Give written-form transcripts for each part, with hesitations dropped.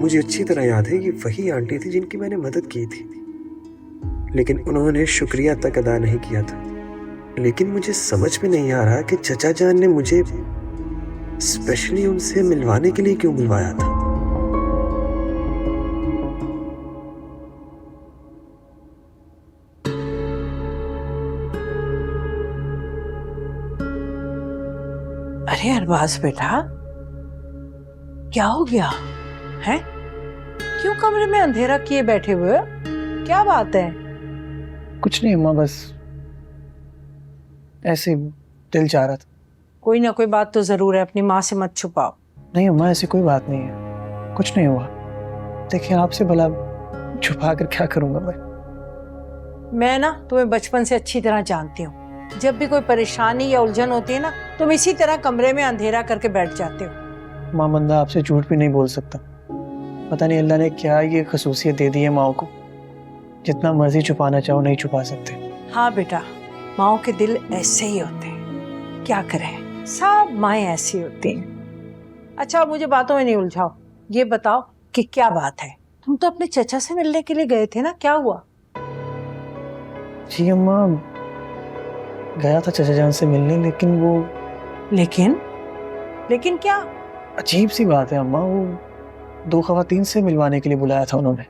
मुझे अच्छी तरह याद है कि वही आंटी थी जिनकी मैंने मदद की थी, लेकिन उन्होंने शुक्रिया तक अदा नहीं किया था। लेकिन मुझे समझ में नहीं आ रहा कि चचा जान ने मुझे स्पेशली उनसे मिलवाने के लिए क्यों बुलवाया था। अरे अरबाज बेटा, क्या हो गया है? क्यों कमरे में अंधेरा किए बैठे हुए हो? क्या बात है? कुछ नहीं अम्मा, बस ऐसे दिल चाह रहा था। कोई ना कोई बात तो जरूर है, अपनी माँ से मत छुपाओ। नहीं अम्मा, ऐसी कोई बात नहीं है, कुछ नहीं हुआ। देखिए आपसे भला छुपा कर क्या करूंगा मैं ना तुम्हें बचपन से अच्छी तरह जानती हूँ। जब भी कोई परेशानी या उलझन होती है ना, तुम इसी तरह कमरे में अंधेरा करके बैठ जाते हो। माँ, बंदा आपसे झूठ भी नहीं बोल सकता। पता नहीं अल्लाह ने क्या ये खसूसियत दे दी है माओ को, जितना मर्जी छुपाना चाहो नहीं छुपा सकते। हाँ बेटा, माओ के दिल ऐसे ही होते हैं, क्या करें, सब माएँ ऐसी होती हैं। अच्छा मुझे बातों में नहीं उलझाओ, ये बताओ कि क्या बात है? तुम तो अपने चचा से मिलने के लिए गए थे ना, क्या हुआ? जी अम्मा, गया था चचा जान से मिलने, लेकिन वो लेकिन क्या? अजीब सी बात है अम्मा, वो 2 खवातीन से मिलवाने के लिए बुलाया था उन्होंने।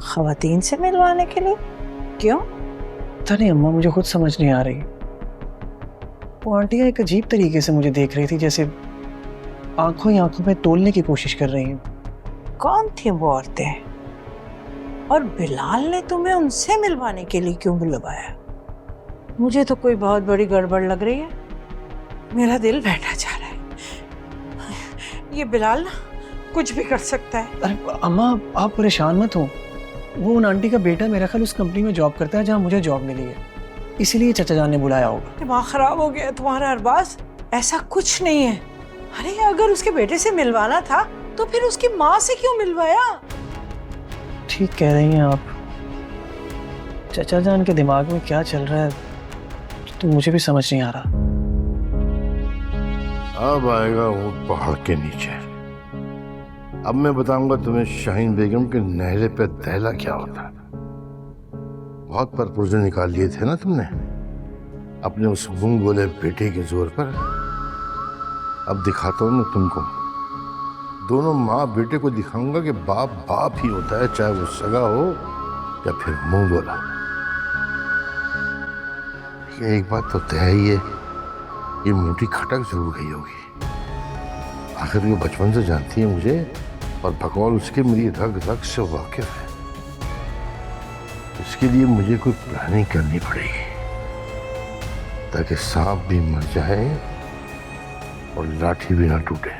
खवातीन से मिलवाने के लिए? क्यों? पता नहीं अम्मा, मुझे खुद समझ नहीं आ रही। वो आंटियां एक अजीब तरीके से मुझे देख रही थी, जैसे आंखों ही आंखों में तोलने की कोशिश कर रही हैं। कौन थी वो औरतें? और बिलाल ने तुम्हें उनसे मिलवाने के लिए क्यों बुलवाया? मुझे तो कोई बहुत बड़ी गड़बड़ लग रही है, मेरा दिल बैठा जा रहा है। ये बिलाल ना कुछ भी कर सकता है। अरे अम्मा, आप परेशान मत हो। वो उन आंटी का बेटा मेरा ख्याल उस कंपनी में जॉब करता है जहाँ मुझे जॉब मिली है, इसीलिए चचा जान ने बुलाया होगा। दिमाग खराब हो गया तुम्हारा अरबाज, ऐसा कुछ नहीं है। अरे अगर उसके बेटे से मिलवाना था तो फिर उसकी माँ से क्यों मिलवाया? ठीक कह रही हैं आप। चचा जान के दिमाग में क्या चल रहा है तो मुझे भी समझ नहीं आ रहा। अब आएगा वो पहाड़ के नीचे। अब मैं बताऊंगा तुम्हें शाहीन बेगम के नहले पे दहला क्या होता है। बहुत पर पुर्जे निकाल लिए थे ना तुमने अपने उस मुंह बोले बेटे के जोर पर। अब दिखाता हूं मैं तुमको। दोनों माँ बेटे को दिखाऊंगा कि बाप बाप ही होता है, चाहे वो सगा हो या फिर मुंह बोला। एक बात तो तय ही है, ये मोटी खटक जरूर गई होगी। आखिर वो बचपन से जानती है मुझे, और भगवान उसके मेरी रग रग से वाकिफ है। इसके लिए मुझे कोई प्लानिंग करनी पड़ेगी ताकि सांप भी मर जाए और लाठी भी ना टूटे।